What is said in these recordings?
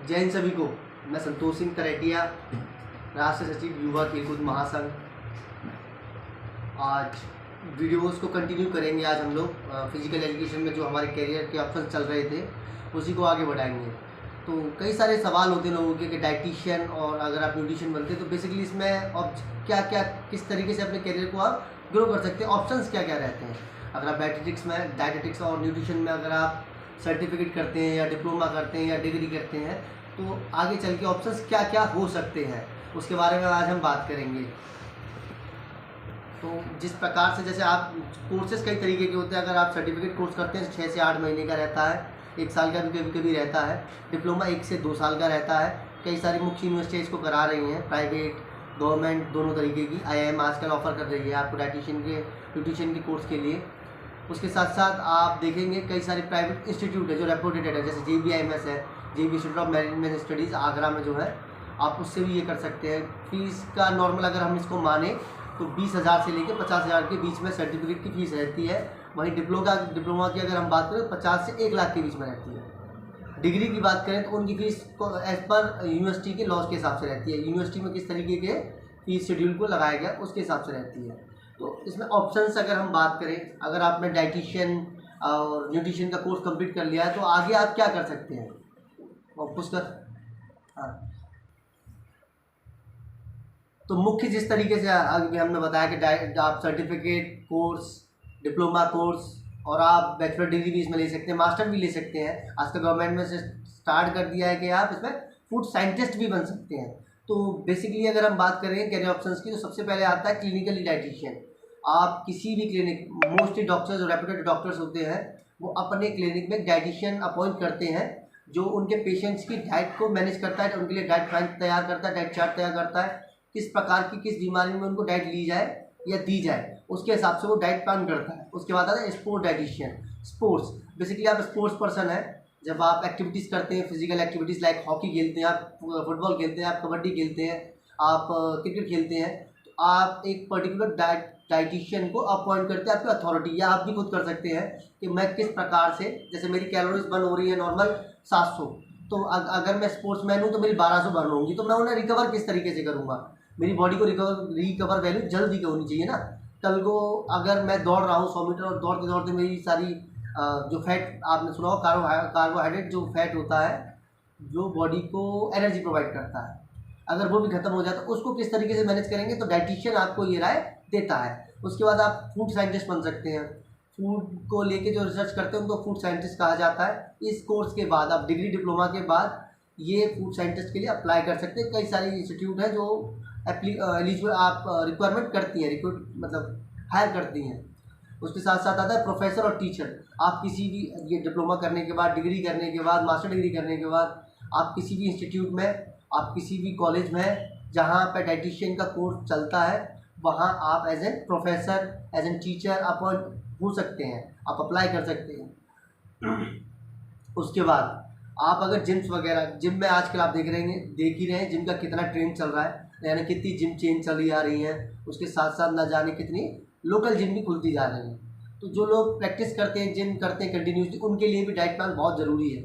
जय हिंद सभी को। मैं संतोष सिंह तरेटिया, राष्ट्रीय सचिव युवा खेलकूद महासंघ। आज वीडियोस को कंटिन्यू करेंगे। आज हम लोग फिजिकल एजुकेशन में जो हमारे करियर के ऑप्शन चल रहे थे उसी को आगे बढ़ाएंगे। तो कई सारे सवाल होते हैं लोगों के कि डाइटिशियन और अगर आप न्यूट्रिशन बनते हैं तो बेसिकली इसमें अब क्या क्या किस तरीके से अपने करियर को आप ग्रो कर सकते हैं, ऑप्शंस क्या क्या रहते हैं। अगर आप डाइटेटिक्स और न्यूट्रिशन में अगर आप सर्टिफिकेट करते हैं या डिप्लोमा करते हैं या डिग्री करते हैं तो आगे चल के ऑप्शंस क्या क्या हो सकते हैं उसके बारे में आज हम बात करेंगे। तो जिस प्रकार से जैसे आप कोर्सेज कई तरीके के होते हैं। अगर आप सर्टिफिकेट कोर्स करते हैं 6 से 8 महीने का रहता है, 1 साल का भी कभी कभी रहता है। डिप्लोमा 1 से 2 साल का रहता है। कई सारी मुख्य यूनिवर्सिटीज़ इसको करा रही हैं, प्राइवेट गवर्नमेंट दोनों तरीके की। IIM आजकल ऑफर कर रही है आपको न्यूट्रिशन के कोर्स के लिए। उसके साथ साथ आप देखेंगे कई सारे प्राइवेट इंस्टीट्यूट है जो रेपुटेटेड है, जैसे JBIMS है, JB institute of management studies Agra में जो है, आप उससे भी ये कर सकते हैं। फीस का नॉर्मल अगर हम इसको माने तो 20,000 से लेकर 50,000 के बीच में सर्टिफिकेट की फ़ीस रहती है। वहीं डिप्लोमा की अगर हम बात करें तो 50 से 1 लाख के बीच में रहती है। डिग्री की बात करें तो उनकी फ़ीस को एज़ पर यूनिवर्सिटी के लॉज के हिसाब से रहती है। यूनिवर्सिटी में किस तरीके के फ़ीस शेड्यूल को लगाया गया उसके हिसाब से रहती है। तो इसमें ऑप्शंस अगर हम बात करें, अगर आपने डाइटिशियन और न्यूट्रिशन का कोर्स कंप्लीट कर लिया है तो आगे आप क्या कर सकते हैं और पुष्कर। हाँ, तो मुख्य जिस तरीके से आगे हमने बताया कि आप सर्टिफिकेट कोर्स, डिप्लोमा कोर्स और आप बैचलर डिग्री भी इसमें ले सकते हैं, मास्टर भी ले सकते हैं। आज तक गवर्नमेंट में से स्टार्ट कर दिया है कि आप इसमें फूड साइंटिस्ट भी बन सकते हैं। तो बेसिकली अगर हम बात करें कैरियर ऑप्शंस की तो सबसे पहले आता है क्लिनिकल डाइटिशियन। आप किसी भी क्लिनिक, मोस्टली डॉक्टर्स जो रेपुटेड डॉक्टर्स होते हैं वो अपने क्लिनिक में डाइटिशियन अपॉइंट करते हैं जो उनके पेशेंट्स की डाइट को मैनेज करता है, उनके लिए डाइट प्लान तैयार करता है, डाइट चार्ट तैयार करता है, किस प्रकार की किस बीमारी में उनको डाइट ली जाए या दी जाए उसके हिसाब से वो डाइट प्लान करता है। उसके बाद आता है स्पोर्ट डाइटिशियन। स्पोर्ट्स बेसिकली आप स्पोर्ट्स पर्सन है। जब आप एक्टिविटीज़ करते हैं, फिजिकल एक्टिविटीज़ लाइक हॉकी खेलते हैं, आप फुटबॉल खेलते हैं, आप कबड्डी खेलते हैं, आप क्रिकेट खेलते हैं, तो आप एक पर्टिकुलर डाइटिशियन को अपॉइंट करते हैं आपकी अथॉरिटी, या आप भी खुद कर सकते हैं कि मैं किस प्रकार से, जैसे मेरी कैलोरीज बर्न हो रही है नॉर्मल 700, तो अगर मैं स्पोर्ट्समैन हूँ तो मेरी 1200 बर्न होंगी, तो मैं उन्हें रिकवर किस तरीके से करूँगा। मेरी बॉडी को रिकवर वैल्यू जल्दी होनी चाहिए ना। कल को अगर मैं दौड़ रहा हूँ 100 मीटर और दौड़ते दौड़ते मेरी सारी जो फैट, आपने सुना हो कार्बोहाइड्रेट जो फैट होता है जो बॉडी को एनर्जी प्रोवाइड करता है, अगर वो भी खत्म हो जाए तो उसको किस तरीके से मैनेज करेंगे, तो डाइटिशियन आपको ये राय देता है। उसके बाद आप फूड साइंटिस्ट बन सकते हैं। फूड को लेके जो रिसर्च करते हैं उनको फूड साइंटिस्ट कहा जाता है। इस कोर्स के बाद आप डिग्री डिप्लोमा के बाद ये फूड साइंटिस्ट के लिए अप्लाई कर सकते हैं। कई सारी इंस्टीट्यूट हैं जो एलिजिबल आप रिक्वायरमेंट करती हैं, मतलब हायर करती हैं। उसके साथ साथ आता है प्रोफेसर और टीचर। आप किसी भी ये डिप्लोमा करने के बाद, डिग्री करने के बाद, मास्टर डिग्री करने के बाद आप किसी भी इंस्टीट्यूट में, आप किसी भी कॉलेज में जहाँ पर डाइटिशियन का कोर्स चलता है वहाँ आप as an professor, as an teacher appoint हो सकते हैं, आप अप्लाई कर सकते हैं। उसके बाद आप अगर जिम में आजकल आप देख ही रहे हैं जिम का कितना ट्रेंड चल रहा है, यानी कितनी जिम चेन चली आ रही हैं। उसके साथ साथ ना जाने कितनी लोकल जिम भी खुलती जा रही हैं। तो जो लोग प्रैक्टिस करते हैं, जिम करते हैं कंटिन्यूसली, उनके लिए भी डाइट प्लान बहुत ज़रूरी है।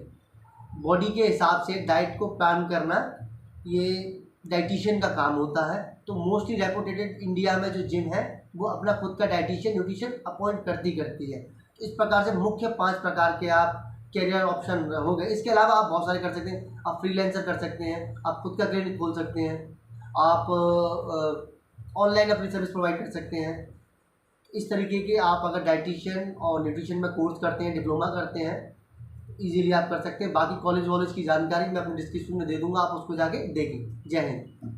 बॉडी के हिसाब से डाइट को प्लान करना ये डाइटिशियन का काम होता है। तो मोस्टली रेपुटेटेड इंडिया में जो जिम है वो अपना खुद का डाइटिशियन, न्यूट्रिशन अपॉइंट करती है। तो इस प्रकार से मुख्य 5 प्रकार के आप कैरियर ऑप्शन हो गए। इसके अलावा आप बहुत सारे कर सकते हैं। आप फ्रीलांसर कर सकते हैं, आप खुद का क्लिनिक खोल सकते हैं, आप ऑनलाइन अपनी सर्विस प्रोवाइड कर सकते हैं। इस तरीके के आप अगर डाइटिशियन और न्यूट्रिशन में कोर्स करते हैं, डिप्लोमा करते हैं, इजीली आप कर सकते हैं। बाकी कॉलेज वॉलेज की जानकारी मैं अपने डिस्क्रिप्शन में दे दूंगा, आप उसको जाके देखें। जय हिंद।